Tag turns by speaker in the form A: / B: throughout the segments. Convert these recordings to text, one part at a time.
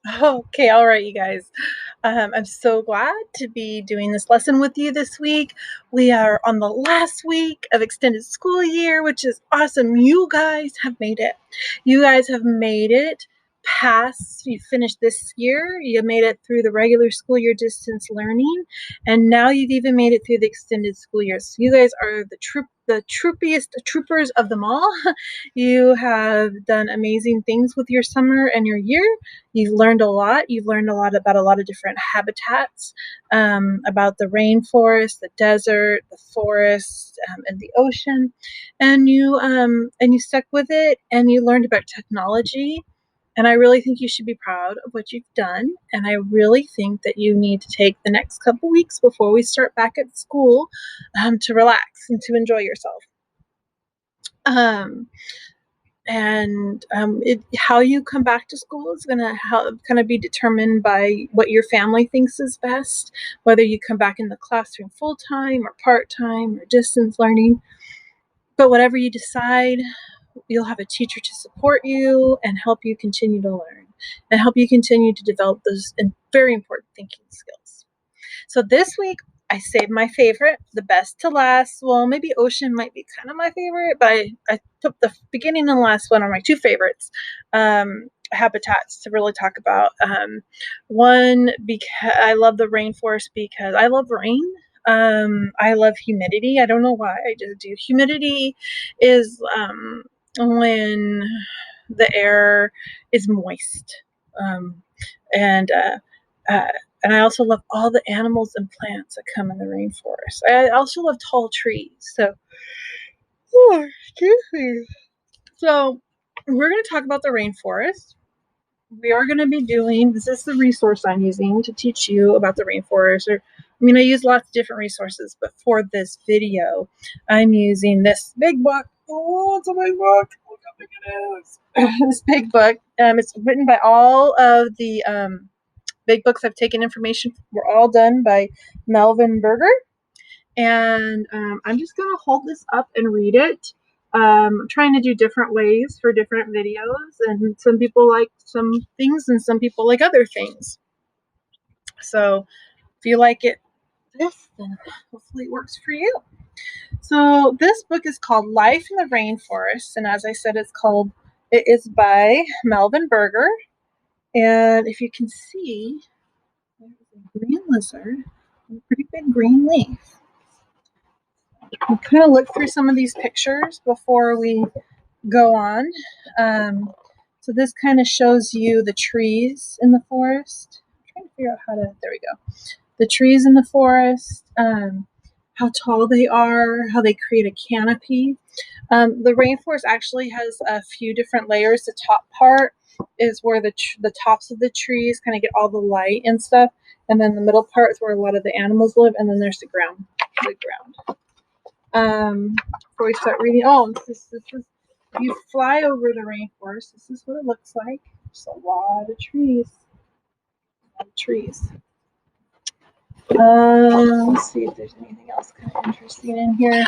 A: Okay, all right, you guys. I'm so glad to be doing this lesson with you this week. We are on the last week of extended school year, which is awesome. You guys have made it. You guys have made it past, you finished this year, you made it through the regular school year distance learning, and now you've even made it through the extended school year. So you guys are the troopiest troopers of them all. You have done amazing things with your summer and your year. You've learned a lot. You've learned a lot about a lot of different habitats, about the rainforest, the desert, the forest, and the ocean, and you stuck with it, and you learned about technology. And I really think you should be proud of what you've done. And I really think that you need to take the next couple weeks before we start back at school to relax and to enjoy yourself. Um, and how you come back to school is going to kind of be determined by what your family thinks is best, whether you come back in the classroom full-time or part-time or distance learning. But whatever you decide, you'll have a teacher to support you and help you continue to learn and help you continue to develop those very important thinking skills. So this week, I saved my favorite, the best to last. Well, maybe ocean might be kind of my favorite, but I took the beginning and last one are my two favorites habitats to really talk about. One, because I love the rainforest because I love rain. I love humidity. I don't know why. I just do. Humidity is when the air is moist. Um, and uh, and I also love all the animals and plants that come in the rainforest. I also love tall trees. So, oh, excuse me. So, we're going to talk about the rainforest. We are going to be doing this is the resource I'm using to teach you about the rainforest. I use lots of different resources, but for this video, I'm using this big book. Oh, it's a big book. Look how big it is. This big book. It's written by all of the big books I've taken information were all done by Melvin Berger. And I'm just going to hold this up and read it. I'm trying to do different ways for different videos, and some people like some things and some people like other things. So if you like it this, then hopefully it works for you. So this book is called Life in the Rainforest, and as I said, it is by Melvin Berger. And if you can see, there's a green lizard and a pretty big green leaf. We'll kind of look through some of these pictures before we go on. So this kind of shows you the trees in the forest. I'm trying to figure out there we go. The trees in the forest, how tall they are, how they create a canopy. The rainforest actually has a few different layers. The top part is where the tops of the trees kind of get all the light and stuff. And then the middle part is where a lot of the animals live. And then there's the ground. Before we start reading, this is if you fly over the rainforest, this is what it looks like. There's a lot of trees. Let's see if there's anything else kind of interesting in here.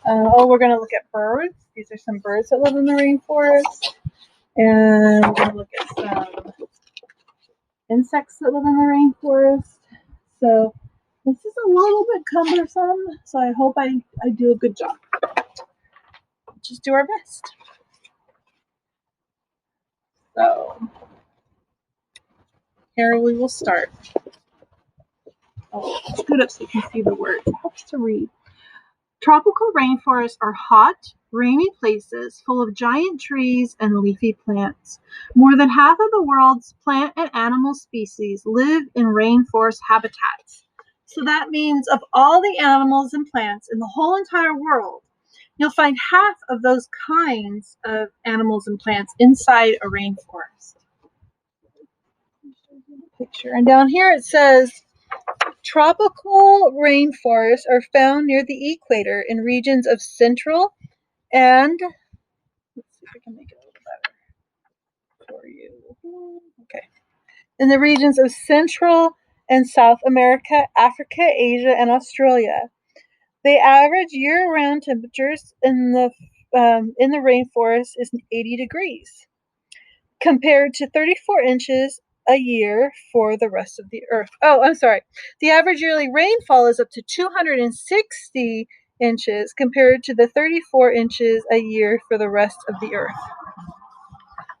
A: We're going to look at birds. These are some birds that live in the rainforest. And we're going to look at some insects that live in the rainforest. So this is a little bit cumbersome, so I hope I do a good job. Just do our best. So here we will start. Scoot up so you can see the words. It helps to read. Tropical rainforests are hot, rainy places full of giant trees and leafy plants. More than half of the world's plant and animal species live in rainforest habitats. So that means of all the animals and plants in the whole entire world, you'll find half of those kinds of animals and plants inside a rainforest. Picture. And down here it says, tropical rainforests are found near the equator in regions of central and let's see if I can make it a little better for you. Okay. In the regions of Central and South America, Africa, Asia, and Australia. The average year-round temperatures in the rainforest is 80 degrees, compared to 34 inches a year for the rest of the earth. Oh, I'm sorry. The average yearly rainfall is up to 260 inches compared to the 34 inches a year for the rest of the earth.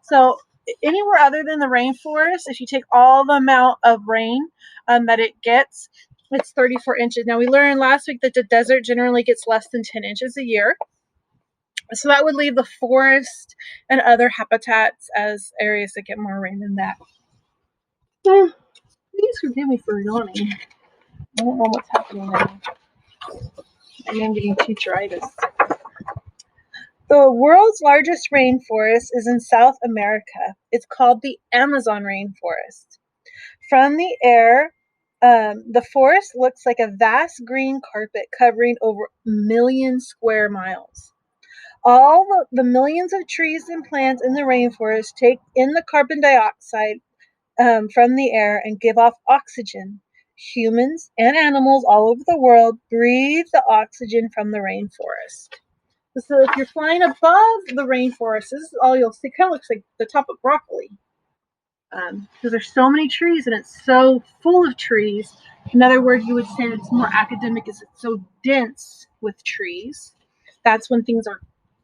A: So anywhere other than the rainforest, if you take all the amount of rain that it gets, it's 34 inches. Now, we learned last week that the desert generally gets less than 10 inches a year. So that would leave the forest and other habitats as areas that get more rain than that. Please forgive me for yawning. I don't know what's happening now. I am getting teacheritis. The world's largest rainforest is in South America. It's called the Amazon rainforest. From the air, the forest looks like a vast green carpet covering over 1 million square miles. All the millions of trees and plants in the rainforest take in the carbon dioxide from the air and give off oxygen. Humans and animals all over the world breathe the oxygen from the rainforest. So if you're flying above the rainforest, this is all you'll see. It kind of looks like the top of broccoli. Because there's so many trees and it's so full of trees. Another word you would say that's more academic is it's so dense with trees. That's when things are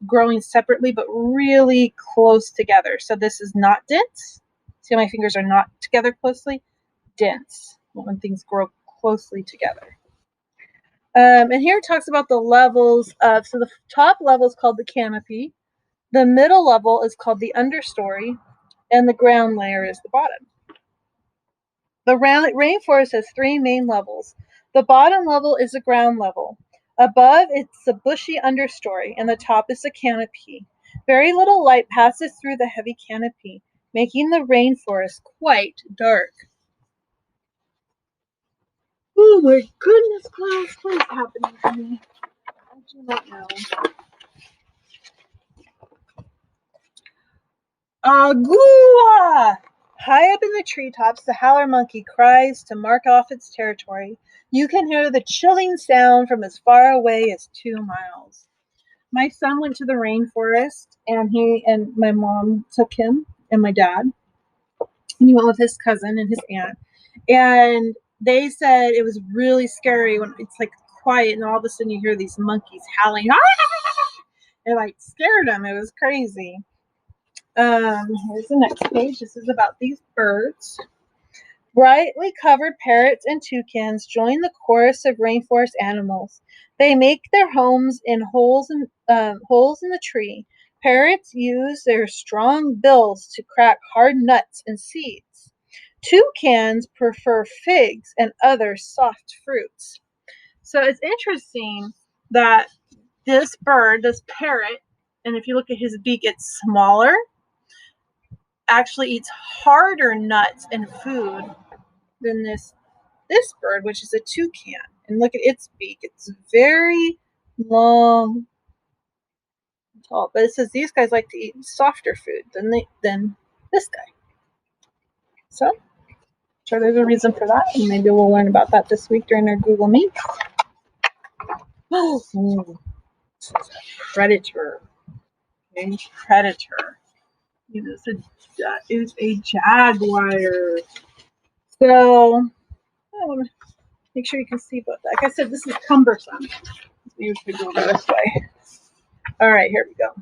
A: growing separately but really close together. So this is not dense. See how my fingers are not together closely? Dense, when things grow closely together. And here it talks about the levels of, so the top level is called the canopy, the middle level is called the understory, and the ground layer is the bottom. The rainforest has 3 main levels. The bottom level is the ground level. Above, it's the bushy understory, and the top is the canopy. Very little light passes through the heavy canopy, making the rainforest quite dark. Oh my goodness, class, what is happening to me? I do not know. Agua! High up in the treetops, the howler monkey cries to mark off its territory. You can hear the chilling sound from as far away as 2 miles. My son went to the rainforest, and he and my mom took him, and my dad, and he went with his cousin and his aunt. And they said it was really scary when it's like quiet, and all of a sudden you hear these monkeys howling. It like scared them. It was crazy. Here's the next page. This is about these birds. Brightly covered parrots and toucans join the chorus of rainforest animals. They make their homes in holes in the tree. Parrots use their strong bills to crack hard nuts and seeds. Toucans prefer figs and other soft fruits. So it's interesting that this bird, this parrot, and if you look at his beak, it's smaller, actually eats harder nuts and food than this bird, which is a toucan. And look at its beak. It's very long and tall. But it says these guys like to eat softer food than this guy. So sure there's a reason for that. And maybe we'll learn about that this week during our Google Meet. Oh, this is a predator. A predator. It's a jaguar. So I want to make sure you can see, but like I said, this is cumbersome. Maybe we could go this way. All right, here we go.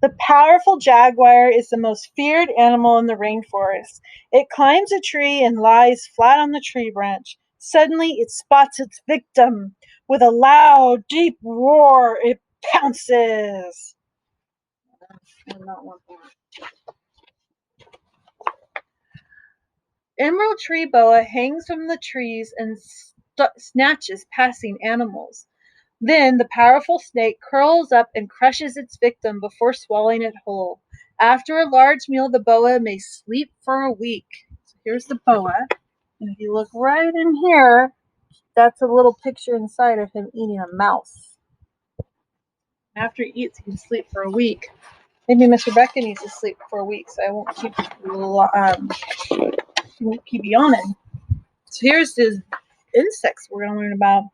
A: The powerful jaguar is the most feared animal in the rainforest. It climbs a tree and lies flat on the tree branch. Suddenly, it spots its victim. With a loud, deep roar, it pounces. I do not want that. Emerald tree boa hangs from the trees and snatches passing animals. Then the powerful snake curls up and crushes its victim before swallowing it whole. After a large meal, the boa may sleep for a week. So here's the boa. And if you look right in here, that's a little picture inside of him eating a mouse. After he eats, he can sleep for a week. Maybe Miss Rebecca needs to sleep for a week, so I won't keep yawning. So here's the insects we're going to learn about.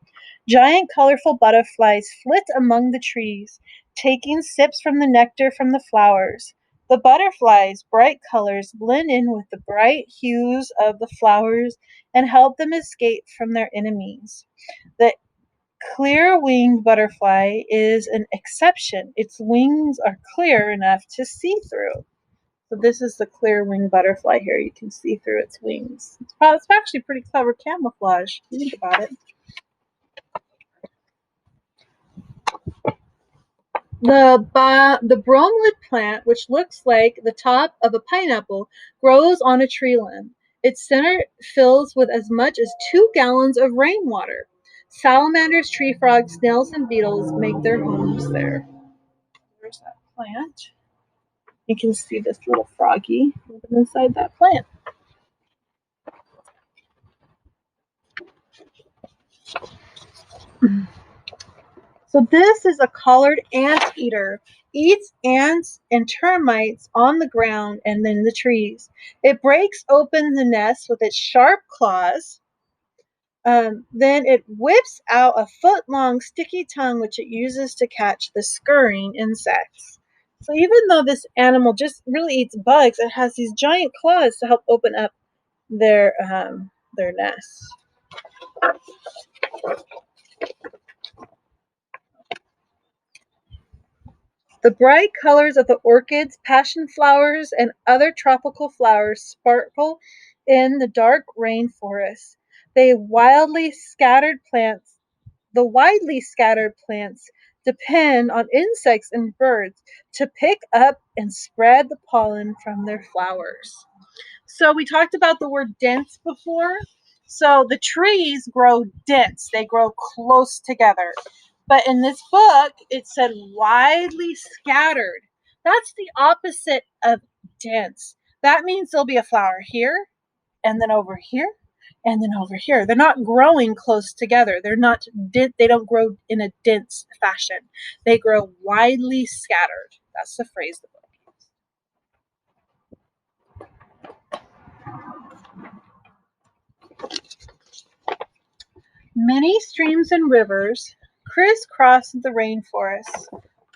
A: Giant colorful butterflies flit among the trees, taking sips from the nectar from the flowers. The butterflies' bright colors blend in with the bright hues of the flowers and help them escape from their enemies. The clear-winged butterfly is an exception. Its wings are clear enough to see through. So this is the clear-winged butterfly here. You can see through its wings. It's actually pretty clever camouflage. If you think about it. The bromeliad plant, which looks like the top of a pineapple, grows on a tree limb. Its center fills with as much as 2 gallons of rainwater. Salamanders, tree frogs, snails, and beetles make their homes there. There's that plant. You can see this little froggy living inside that plant. So this is a collared anteater. Eats ants and termites on the ground and in the trees. It breaks open the nest with its sharp claws. Then it whips out a foot-long sticky tongue, which it uses to catch the scurrying insects. So even though this animal just really eats bugs, it has these giant claws to help open up their nest. The bright colors of the orchids, passion flowers, and other tropical flowers sparkle in the dark rainforest. The widely scattered plants depend on insects and birds to pick up and spread the pollen from their flowers. So we talked about the word dense before. So the trees grow dense, they grow close together. But in this book, it said widely scattered. That's the opposite of dense. That means there'll be a flower here, and then over here, and then over here. They're not growing close together. They don't grow in a dense fashion. They grow widely scattered. That's the phrase. Many streams and rivers crisscross the rainforest.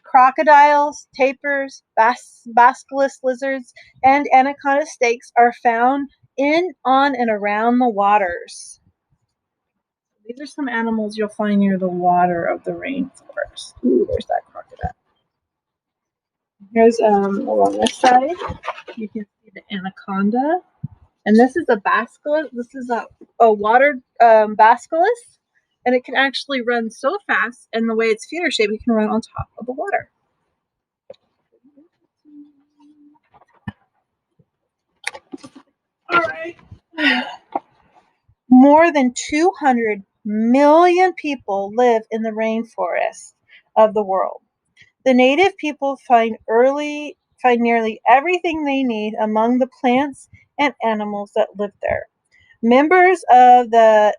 A: Crocodiles, tapirs, basilisk lizards, and anaconda snakes are found in, on, and around the waters. These are some animals you'll find near the water of the rainforest. Ooh, there's that crocodile. Here's along this side, you can see the anaconda. And this is a basilisk. This is a water basilisk. And it can actually run so fast, and the way its feet are shaped, it can run on top of the water. All right. More than 200 million people live in the rainforest of the world. The native people find nearly everything they need among the plants and animals that live there. Members of the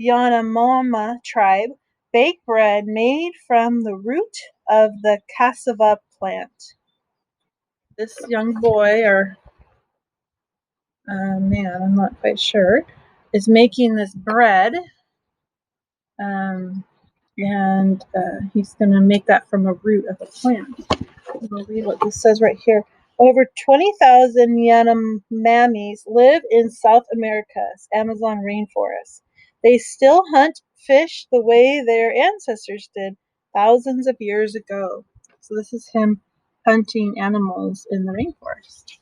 A: Yanomama tribe bake bread made from the root of the cassava plant. This young boy, or man, I'm not quite sure, is making this bread. And he's going to make that from a root of a plant. I'll read what this says right here. Over 20,000 Yanomamis live in South America's Amazon rainforest. They still hunt fish the way their ancestors did thousands of years ago. So this is him hunting animals in the rainforest.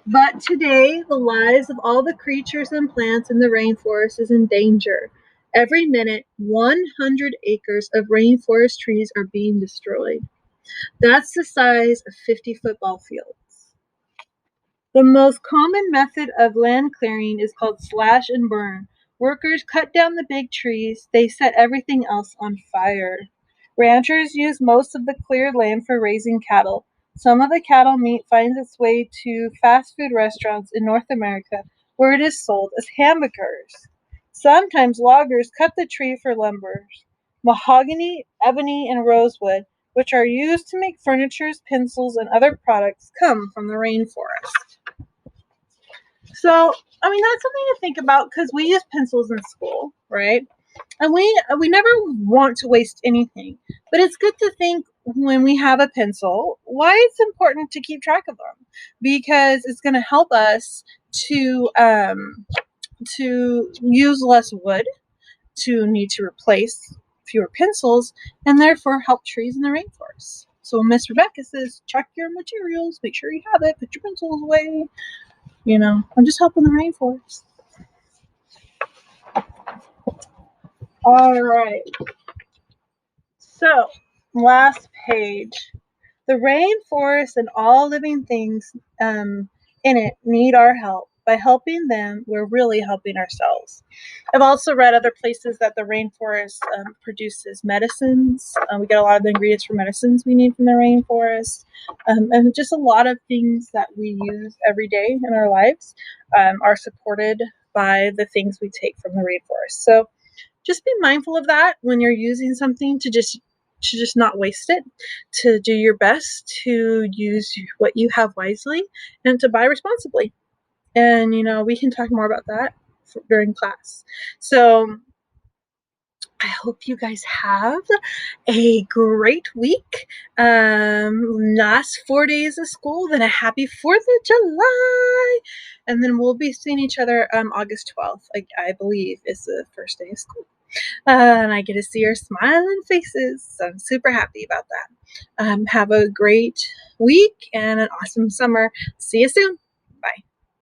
A: But today, the lives of all the creatures and plants in the rainforest is in danger. Every minute, 100 acres of rainforest trees are being destroyed. That's the size of 50 football fields. The most common method of land clearing is called slash and burn. Workers cut down the big trees. They set everything else on fire. Ranchers use most of the cleared land for raising cattle. Some of the cattle meat finds its way to fast food restaurants in North America, where it is sold as hamburgers. Sometimes loggers cut the tree for lumber. Mahogany, ebony, and rosewood, which are used to make furniture, pencils, and other products, come from the rainforest. So, I mean, that's something to think about because we use pencils in school, right? And we never want to waste anything, but it's good to think when we have a pencil why it's important to keep track of them, because it's going to help us to use less wood, to need to replace fewer pencils, and therefore help trees in the rainforest. So Miss Rebecca says, check your materials, make sure you have it, put your pencils away. I'm just helping the rainforest. All right. So, last page. The rainforest and all living things in it need our help. By helping them, we're really helping ourselves. I've also read other places that the rainforest produces medicines. We get a lot of the ingredients for medicines we need from the rainforest. And just a lot of things that we use every day in our lives are supported by the things we take from the rainforest. So just be mindful of that when you're using something, to just not waste it, to do your best to use what you have wisely, and to buy responsibly. And we can talk more about that during class. So I hope you guys have a great week. Last 4 days of school, then a happy 4th of July. And then we'll be seeing each other August 12th, I believe, is the first day of school. And I get to see your smiling faces. So I'm super happy about that. Have a great week and an awesome summer. See you soon.